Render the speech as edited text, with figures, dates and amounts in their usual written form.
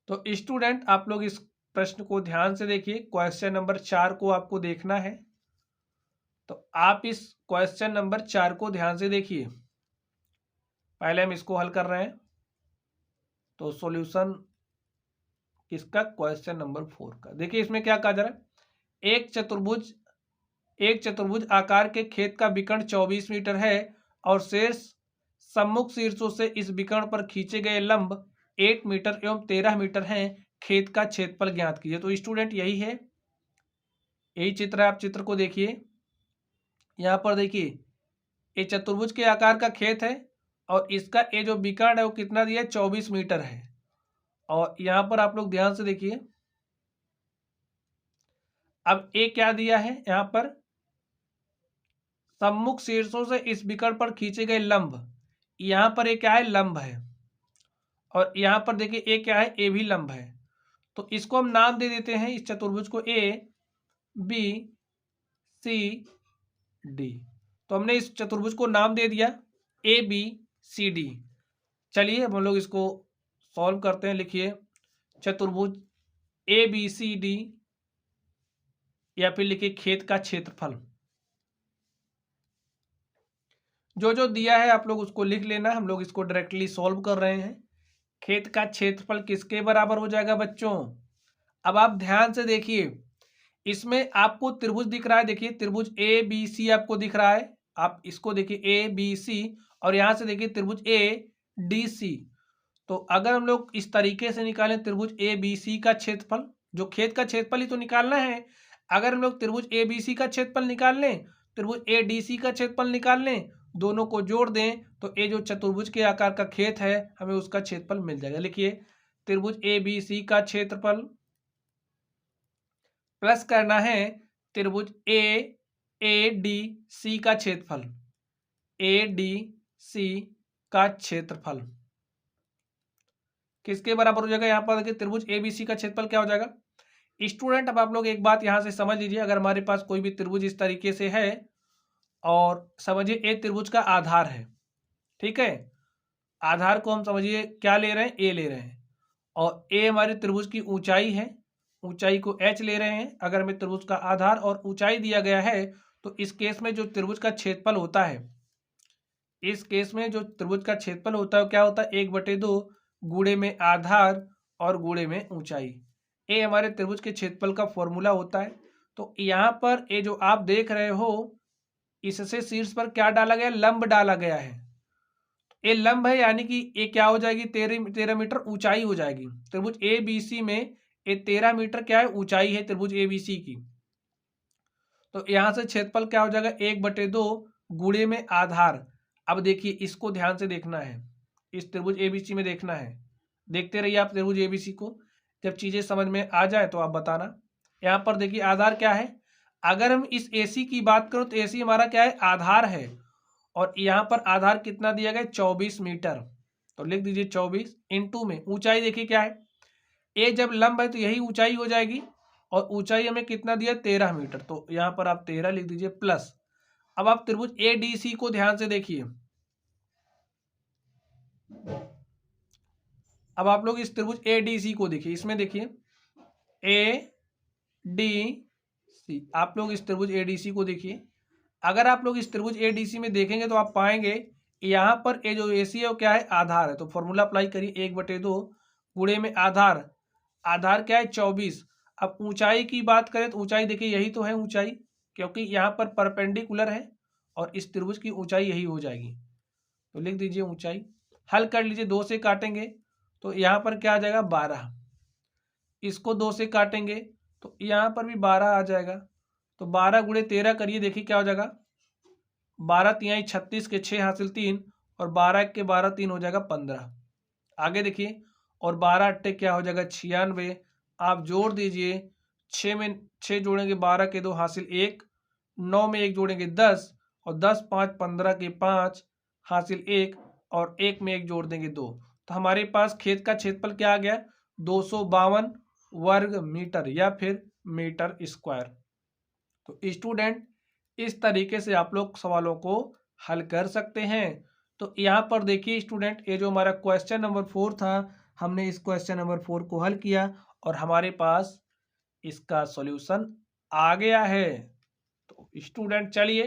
तो स्टूडेंट आप लोग इस प्रश्न को ध्यान से देखिए, क्वेश्चन नंबर 4 को आपको देखना है। तो आप इस क्वेश्चन नंबर 4 को ध्यान से देखिए। पहले हम इसको हल कर रहे हैं। तो सॉल्यूशन किसका? क्वेश्चन नंबर 4 का। देखिए इसमें क्या कहा जा रहा है, एक चतुर्भुज आकार के खेत का विकर्ण 24 मीटर है और शेष सम्मुख शीर्षों से इस विकर्ण पर खींचे गए लंब 8 मीटर एवं 13 मीटर हैं। खेत का क्षेत्रफल ज्ञात कीजिए। तो स्टूडेंट यही है, यही चित्र है। आप चित्र को देखिए, यहाँ पर देखिए ये चतुर्भुज के आकार का खेत है और इसका ये जो विकर्ण है वो कितना दिया है? 24 मीटर है। और यहाँ पर आप लोग ध्यान से देखिए, अब ए क्या दिया है यहाँ पर? सम्मुख शीर्षों से इस विकर्ण पर खींचे गए लंब। यहाँ पर ये क्या है? लंब है। और यहाँ पर देखिए ए क्या है? ए भी लंब है। तो इसको हम नाम दे देते हैं इस चतुर्भुज को ए बी सी डी। तो हमने इस चतुर्भुज को नाम दे दिया ए बी सी डी। चलिए हम लोग इसको सॉल्व करते हैं। लिखिए चतुर्भुज ए बी सी डी, या फिर लिखिए खेत का क्षेत्रफल। जो जो दिया है आप लोग उसको लिख लेना। हम लोग इसको डायरेक्टली सॉल्व कर रहे हैं। खेत का क्षेत्रफल किसके बराबर हो जाएगा बच्चों? अब आप ध्यान से देखिए, इसमें आपको त्रिभुज दिख रहा है। देखिए त्रिभुज ए बी सी आपको दिख रहा है। आप इसको देखिए ए बी सी, और यहां से देखिए त्रिभुज ए डी सी। तो अगर हम लोग इस तरीके से निकालें त्रिभुज ए बी सी का क्षेत्रफल, जो खेत का क्षेत्रफल ही तो निकालना है। अगर हम लोग त्रिभुज ए बी सी का क्षेत्रफल निकाल लें, त्रिभुज ए डी सी का क्षेत्रफल निकाल लें, दोनों को जोड़ दें, तो ये जो चतुर्भुज के आकार का खेत है हमें उसका क्षेत्रफल मिल जाएगा। लिखिए त्रिभुज ए बी सी का क्षेत्रफल प्लस करना है त्रिभुज ए डी सी का क्षेत्रफल, ए डी सी का क्षेत्रफल किसके बराबर हो जाएगा? यहाँ पर देखिए त्रिभुज एबीसी का क्षेत्रफल क्या हो जाएगा? स्टूडेंट अब आप लोग एक बात यहाँ से समझ लीजिए, अगर हमारे पास कोई भी त्रिभुज इस तरीके से है और समझिए ए त्रिभुज का आधार है, ठीक है। आधार को हम समझिए क्या ले रहे हैं? ए ले रहे हैं। और ए हमारे त्रिभुज की ऊंचाई है, ऊंचाई को एच ले रहे हैं। अगर हमें त्रिभुज का आधार और ऊंचाई दिया गया है तो इस केस में जो त्रिभुज का क्षेत्रफल होता है, इस केस में जो त्रिभुज का क्षेत्रफल होता है वो क्या होता है? 1/2 गुणे में आधार और गुणे में ऊंचाई। ये हमारे त्रिभुज के क्षेत्रफल का फॉर्मूला होता है। तो यहाँ पर ये जो आप देख रहे हो, इससे शीर्ष पर क्या डाला गया? लंब डाला गया है। ये लंब है, यानी कि ये क्या हो जाएगी? 13 मीटर ऊंचाई हो जाएगी। त्रिभुज ए बी सी में ये 13 मीटर क्या है? ऊंचाई है त्रिभुज ए बी सी की। तो यहाँ से क्षेत्रफल क्या हो जाएगा? 1/2 गुणे में आधार। अब देखिए इसको ध्यान से देखना है, इस त्रिभुज एबीसी में देखना है। देखते रहिए आप त्रिभुज एबीसी को, जब चीजें समझ में आ जाए तो आप बताना। यहाँ पर देखिए आधार क्या है? अगर हम इस एसी की बात करो तो एसी हमारा क्या है? आधार है। और यहाँ पर आधार कितना दिया गया? 24 मीटर। तो लिख दीजिए 24 इंटू में ऊंचाई देखिए क्या है? ए जब लंब है तो यही ऊंचाई हो जाएगी, और ऊंचाई हमें कितना दिया? 13 मीटर। तो यहाँ पर आप 13 लिख दीजिए प्लस। अब आप त्रिभुज ए डी सी को ध्यान से देखिए। अब आप लोग इस त्रिभुज ए डी सी को देखिए, इसमें देखिए ए डी सी। आप लोग इस त्रिभुज ए डी सी को देखिए। अगर आप लोग इस त्रिभुज ए डी सी में देखेंगे तो आप पाएंगे यहाँ पर ए जो ए सी है वो क्या है? आधार है। तो फॉर्मूला अप्लाई करिए 1/2 गुणे में आधार। आधार क्या है? 24। अब ऊंचाई की बात करें तो ऊंचाई देखिए यही तो है ऊंचाई, क्योंकि यहाँ पर परपेंडिकुलर है और इस त्रिभुज की ऊंचाई यही हो जाएगी। तो लिख दीजिए ऊंचाई। हल कर लीजिए, 2 से काटेंगे तो यहाँ पर क्या आ जाएगा? 12। इसको 2 से काटेंगे तो यहाँ पर भी 12 आ जाएगा। तो 12 गुणे 13 करिए, देखिए क्या हो जाएगा? 12 तिहाई 36 के 6 हासिल 3, और 12 के 12 3 हो जाएगा 15। आगे देखिए, और 12 अट्टे क्या हो जाएगा? 96। आप जोड़ दीजिए, 6 में 6 जोड़ेंगे 12 के 2 हासिल 1, 9 में 1 जोड़ेंगे 10, और 10 5 15 के 5 हासिल 1, और 1 में 1 जोड़ देंगे 2। तो हमारे पास खेत का क्षेत्रफल क्या आ गया? 252 वर्ग मीटर, या फिर मीटर स्क्वायर। तो स्टूडेंट इस तरीके से आप लोग सवालों को हल कर सकते हैं। तो यहाँ पर देखिए स्टूडेंट, ये जो हमारा क्वेश्चन नंबर 4 था, हमने इस क्वेश्चन नंबर 4 को हल किया और हमारे पास इसका सॉल्यूशन आ गया है। तो स्टूडेंट चलिए